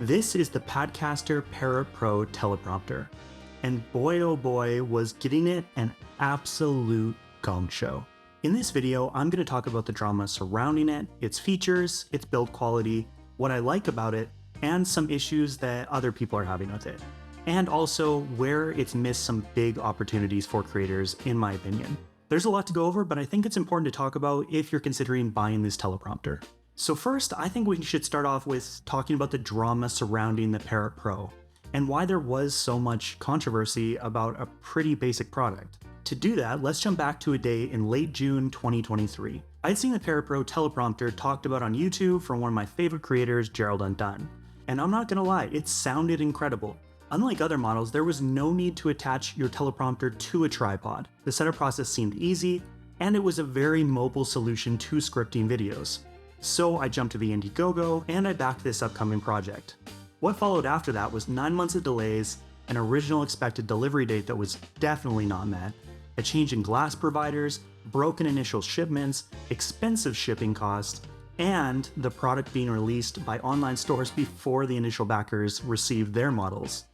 This is the Padcaster Parrot Pro Teleprompter, and boy oh boy was getting it an absolute gong show. In this video, I'm going to talk about the drama surrounding it, its features, its build quality, what I like about it, and some issues that other people are having with it, and also where it's missed some big opportunities for creators, in my opinion. There's a lot to go over, but I think it's important to talk about if you're considering buying this teleprompter. So first, I think we should start off with talking about the drama surrounding the Parrot Pro, and why there was so much controversy about a pretty basic product. To do that, let's jump back to a day in late June 2023. I'd seen the Parrot Pro Teleprompter talked about on YouTube from one of my favorite creators, Gerald Undone. And I'm not gonna lie, it sounded incredible. Unlike other models, there was no need to attach your teleprompter to a tripod. The setup process seemed easy, and it was a very mobile solution to scripting videos. So I jumped to the Indiegogo, and I backed this upcoming project. What followed after that was 9 months of delays, an original expected delivery date that was definitely not met, a change in glass providers, broken initial shipments, expensive shipping costs, and the product being released by online stores before the initial backers received their models.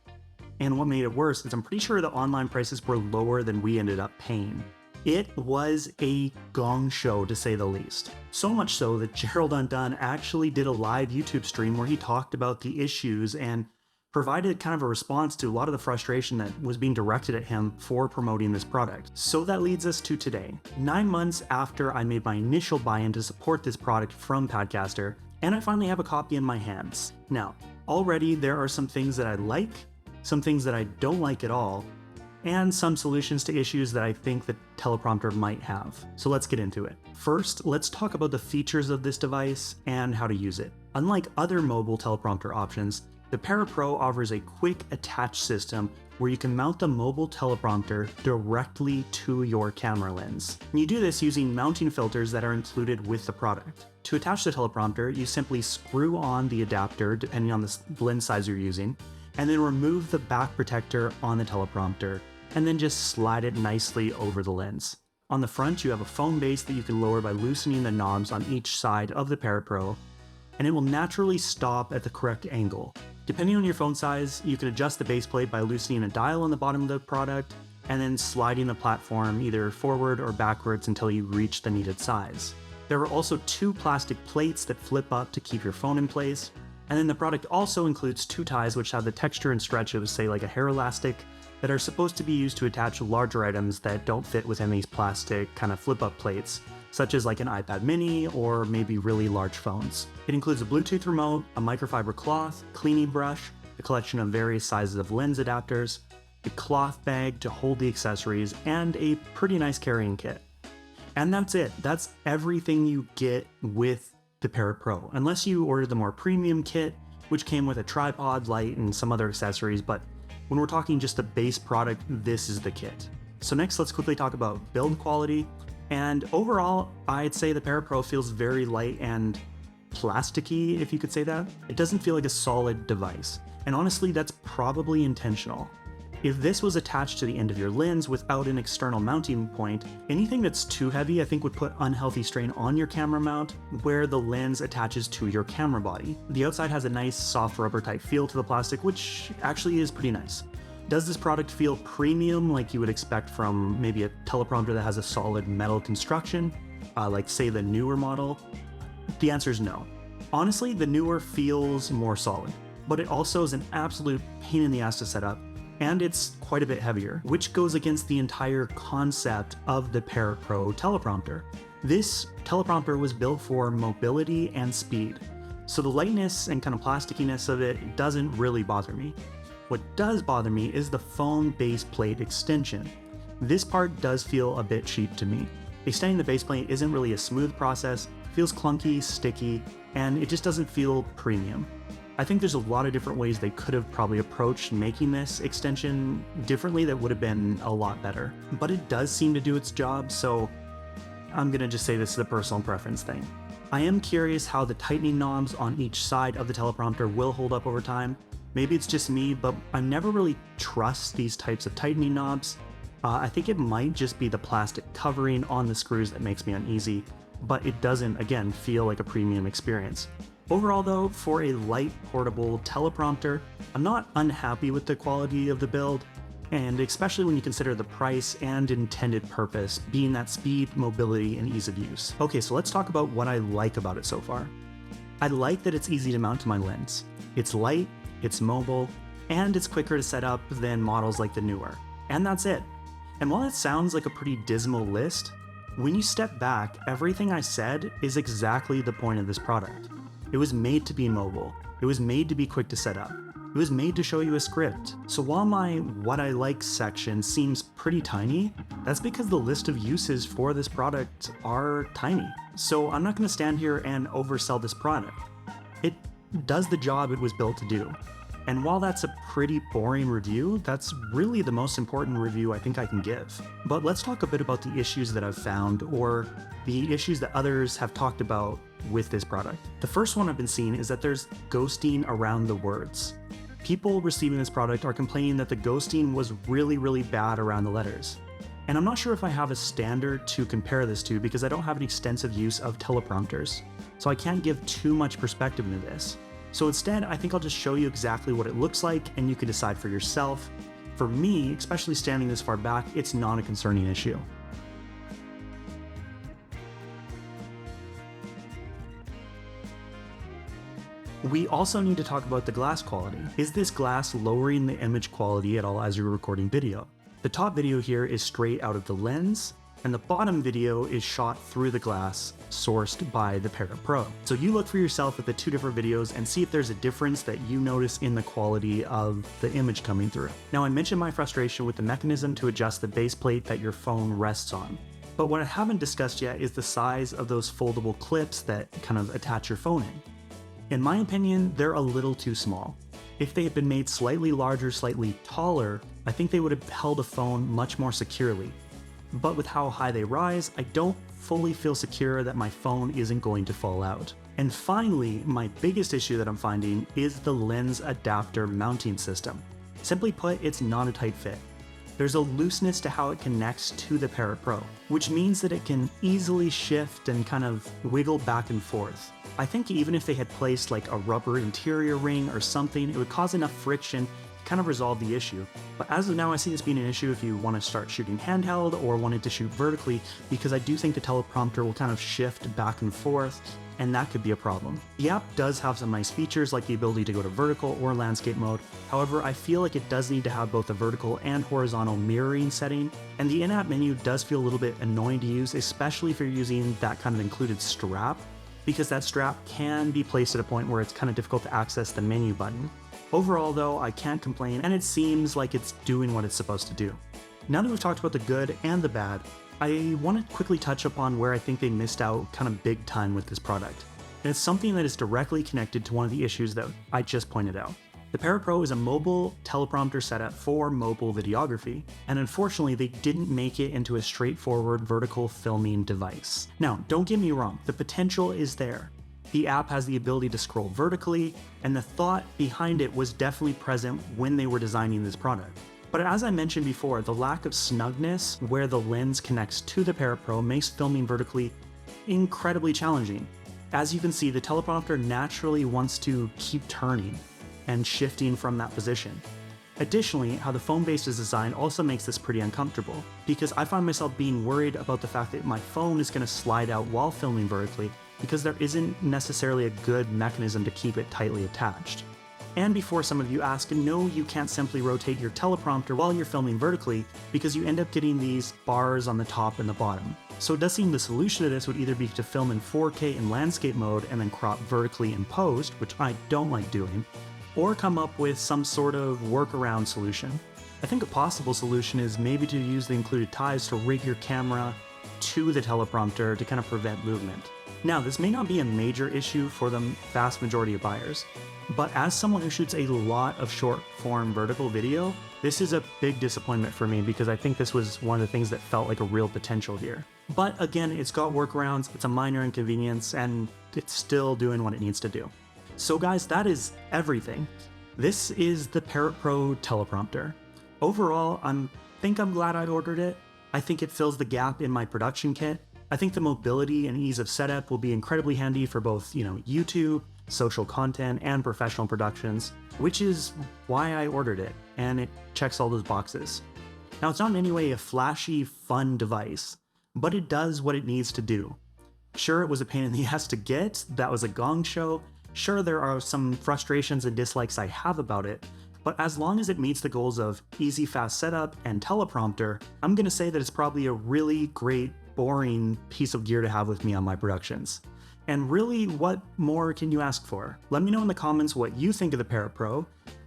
And what made it worse is I'm pretty sure the online prices were lower than we ended up paying. It was a gong show, to say the least. So much so that Gerald Undone actually did a live YouTube stream where he talked about the issues and provided kind of a response to a lot of the frustration that was being directed at him for promoting this product. So that leads us to today, 9 months after I made my initial buy-in to support this product from Padcaster, and I finally have a copy in my hands. Now, already there are some things that I like, some things that I don't like at all, and some solutions to issues that I think the teleprompter might have. So let's get into it. First, let's talk about the features of this device and how to use it. Unlike other mobile teleprompter options, the Parrot Pro offers a quick attach system where you can mount the mobile teleprompter directly to your camera lens. And you do this using mounting filters that are included with the product. To attach the teleprompter, you simply screw on the adapter depending on the lens size you're using, and then remove the back protector on the teleprompter, and then just slide it nicely over the lens. On the front, you have a foam base that you can lower by loosening the knobs on each side of the Parrot Pro, and it will naturally stop at the correct angle. Depending on your phone size, you can adjust the base plate by loosening a dial on the bottom of the product, and then sliding the platform either forward or backwards until you reach the needed size. There are also 2 plastic plates that flip up to keep your phone in place, and then the product also includes 2 ties which have the texture and stretch of, say, like a hair elastic, that are supposed to be used to attach larger items that don't fit within these plastic kind of flip-up plates, such as like an iPad mini or maybe really large phones. It includes a Bluetooth remote, a microfiber cloth, cleaning brush, a collection of various sizes of lens adapters, a cloth bag to hold the accessories, and a pretty nice carrying kit. And that's it. That's everything you get with the Parrot Pro, unless you order the more premium kit, which came with a tripod, light, and some other accessories, but when we're talking just the base product, this is the kit. So next, let's quickly talk about build quality. And overall, I'd say the Parrot Pro feels very light and plasticky, if you could say that. It doesn't feel like a solid device. And honestly, that's probably intentional. If this was attached to the end of your lens without an external mounting point, anything that's too heavy I think would put unhealthy strain on your camera mount where the lens attaches to your camera body. The outside has a nice soft rubber type feel to the plastic, which actually is pretty nice. Does this product feel premium like you would expect from maybe a teleprompter that has a solid metal construction, like say the newer model? The answer is no. Honestly, the newer feels more solid, but it also is an absolute pain in the ass to set up, and it's quite a bit heavier, which goes against the entire concept of the Parrot Pro Teleprompter. This teleprompter was built for mobility and speed, so the lightness and kind of plasticiness of it doesn't really bother me. What does bother me is the foam base plate extension. This part does feel a bit cheap to me. Extending the base plate isn't really a smooth process, feels clunky, sticky, and it just doesn't feel premium. I think there's a lot of different ways they could have probably approached making this extension differently that would have been a lot better. But it does seem to do its job, so I'm gonna just say this is a personal preference thing. I am curious how the tightening knobs on each side of the teleprompter will hold up over time. Maybe it's just me, but I never really trust these types of tightening knobs. I think it might just be the plastic covering on the screws that makes me uneasy, but it doesn't, again, feel like a premium experience. Overall though, for a light portable teleprompter, I'm not unhappy with the quality of the build, and especially when you consider the price and intended purpose being that speed, mobility, and ease of use. Okay, so let's talk about what I like about it so far. I like that it's easy to mount to my lens. It's light, it's mobile, and it's quicker to set up than models like the newer. And that's it. And while it sounds like a pretty dismal list, when you step back, everything I said is exactly the point of this product. It was made to be mobile. It was made to be quick to set up. It was made to show you a script. So while my what I like section seems pretty tiny, that's because the list of uses for this product are tiny. So I'm not gonna stand here and oversell this product. It does the job it was built to do. And while that's a pretty boring review, that's really the most important review I think I can give. But let's talk a bit about the issues that I've found, or the issues that others have talked about with this product. The first one I've been seeing is that there's ghosting around the words. People receiving this product are complaining that the ghosting was really bad around the letters. And I'm not sure if I have a standard to compare this to because I don't have an extensive use of teleprompters. So I can't give too much perspective into this. So instead, I think I'll just show you exactly what it looks like and you can decide for yourself. For me, especially standing this far back, it's not a concerning issue. We also need to talk about the glass quality. Is this glass lowering the image quality at all as you're recording video? The top video here is straight out of the lens, and the bottom video is shot through the glass, sourced by the Parrot Pro. So you look for yourself at the two different videos and see if there's a difference that you notice in the quality of the image coming through. Now I mentioned my frustration with the mechanism to adjust the base plate that your phone rests on. But what I haven't discussed yet is the size of those foldable clips that kind of attach your phone in. In my opinion, they're a little too small. If they had been made slightly larger, slightly taller, I think they would have held a phone much more securely. But with how high they rise, I don't fully feel secure that my phone isn't going to fall out. And finally, my biggest issue that I'm finding is the lens adapter mounting system. Simply put, it's not a tight fit. There's a looseness to how it connects to the Parrot Pro, which means that it can easily shift and kind of wiggle back and forth. I think even if they had placed like a rubber interior ring or something, it would cause enough friction to kind of resolve the issue. But as of now, I see this being an issue if you want to start shooting handheld or wanted to shoot vertically, because I do think the teleprompter will kind of shift back and forth, and that could be a problem. The app does have some nice features like the ability to go to vertical or landscape mode. However, I feel like it does need to have both a vertical and horizontal mirroring setting, and the in-app menu does feel a little bit annoying to use, especially if you're using that kind of included strap, because that strap can be placed at a point where it's kind of difficult to access the menu button. Overall though, I can't complain, and it seems like it's doing what it's supposed to do. Now that we've talked about the good and the bad, I want to quickly touch upon where I think they missed out kind of big time with this product. And it's something that is directly connected to one of the issues that I just pointed out. The Parrot Pro is a mobile teleprompter setup for mobile videography, and unfortunately they didn't make it into a straightforward vertical filming device. Now, don't get me wrong, the potential is there. The app has the ability to scroll vertically, and the thought behind it was definitely present when they were designing this product. But as I mentioned before, the lack of snugness where the lens connects to the Parrot Pro makes filming vertically incredibly challenging. As you can see, the teleprompter naturally wants to keep turning and shifting from that position. Additionally, how the phone base is designed also makes this pretty uncomfortable, because I find myself being worried about the fact that my phone is going to slide out while filming vertically because there isn't necessarily a good mechanism to keep it tightly attached. And before some of you ask, no, you can't simply rotate your teleprompter while you're filming vertically, because you end up getting these bars on the top and the bottom. So it does seem the solution to this would either be to film in 4K in landscape mode and then crop vertically in post, which I don't like doing, or come up with some sort of workaround solution. I think a possible solution is maybe to use the included ties to rig your camera to the teleprompter to kind of prevent movement. Now, this may not be a major issue for the vast majority of buyers, but as someone who shoots a lot of short form vertical video, this is a big disappointment for me because I think this was one of the things that felt like a real potential here. But again, it's got workarounds, it's a minor inconvenience, and it's still doing what it needs to do. So guys, that is everything. This is the Parrot Pro Teleprompter. Overall, I think I'm glad I ordered it. I think it fills the gap in my production kit. I think the mobility and ease of setup will be incredibly handy for both, YouTube, social content, and professional productions, which is why I ordered it, and it checks all those boxes. Now, it's not in any way a flashy, fun device, but it does what it needs to do. Sure, it was a pain in the ass to get, that was a gong show. Sure, there are some frustrations and dislikes I have about it, but as long as it meets the goals of easy, fast setup and teleprompter, I'm gonna say that it's probably a really great, boring piece of gear to have with me on my productions. And really, what more can you ask for? Let me know in the comments what you think of the Parrot Pro.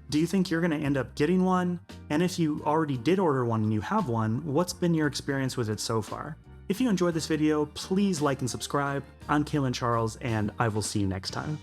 Do you think you're gonna end up getting one? And if you already did order one and you have one, what's been your experience with it so far? If you enjoyed this video, please like and subscribe. I'm Kalen Charles, and I will see you next time.